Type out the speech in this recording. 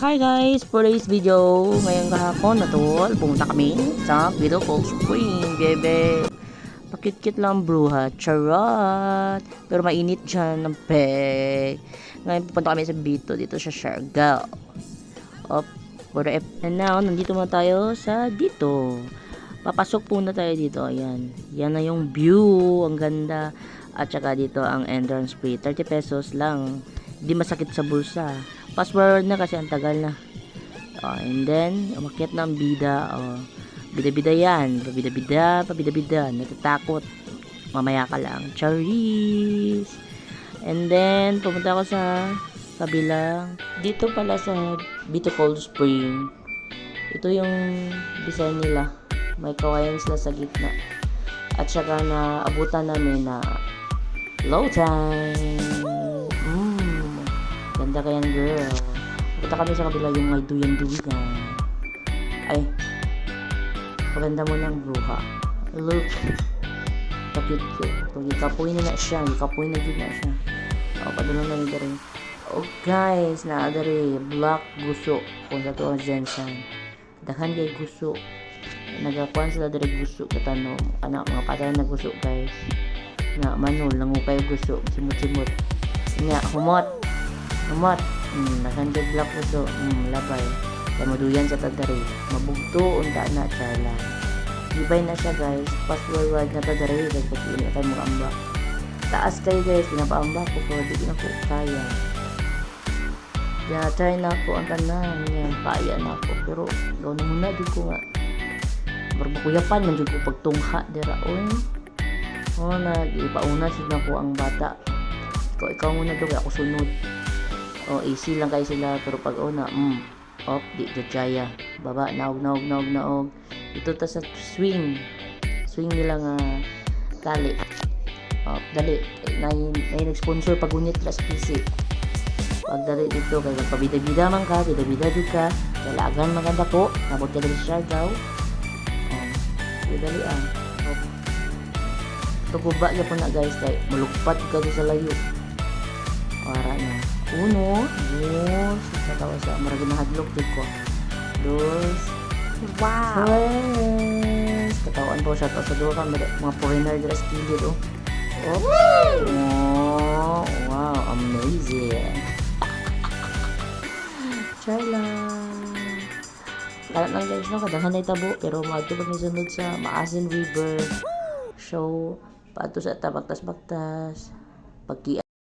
Hi guys! For today's video, ngayong kahapon na tol, pumunta kami sa beautiful spring, bebe. Pakit-kit lang bruha, charot. Pero mainit dyan ng peg. Ngayon pupunta kami sa Bito, dito sa Siargao. And now, nandito muna tayo sa dito. Papasok muna tayo dito, ayan. Yan na yung view, ang ganda. At saka dito ang entrance fee, 30 pesos lang. Hindi masakit sa bulsa. Fast forward na kasi ang tagal na. And then, umakyat ng bida. Bida-bida yan. Pabida-bida. Natatakot. Mamaya ka lang. Charis! And then, pumunta ako sa kabilang. Dito pala sa Bito Cold Spring. Ito yung design nila. May kawayan sila sa gitna. At saka na abutan namin na low time. Ganda kayang girl. Punta kami sa kabila yung may duyan-duyan. Ay, maganda mo ng bruha. Look. Pakit-kit. Ikapoy na siya. Ikapoy na siya. Padulong na nito rin. Guys, naadari. Black guso. Kung sa to ang Zensan. Dahan kay guso. Nagakuan sila dari guso. Katanong. Anak, mga patay na guso, guys. Nga, manol. Langukay guso. Simut-simut. Nga, humot. Nakandog black puso. Labay. Kaya maduyan sa tadari. Mabugto. Unta na. Charla. Gibay na siya, guys. Fast forward na tadari. Kaya pagkili na kayo mag-amba. Taas kayo, guys. Pinapaamba ko. Pero di na ko kaya. Kaya try na ako ang tanan. Yan. Kaya na ako. Pero gawin na muna. Di ko nga. Barbakuyapan. Nandiyo ko pagtungha. Dira. Nag-ipauna sila ko ang bata. Ikaw muna daw. Ako sunod. Easy lang kayo sila, pero pag di jaya. Baba, naog. Ito ta sa swing nila nga kali. Dali, na nag-sponsor pag-unit plus PC. Pag dali dito, kaya pabida-bida man ka, bida-bida jud ka, dalagan maganda ko, nabot ka dali siya daw. Dali ito guba niya po na guys, kaya malugpat ka sa layo. Para na. 1, 2, katawa sa marami na hadlok dito. 2, wow! 3, katawan po siya to sa duwa ka, mga foreigner dress kilid. Wow, amazing! Try lang! Kalat lang guys, no? Kadanghan na itabo, pero maadto pag nisunod sa Maasin River show, pato sa tabaktas-baktas, pagki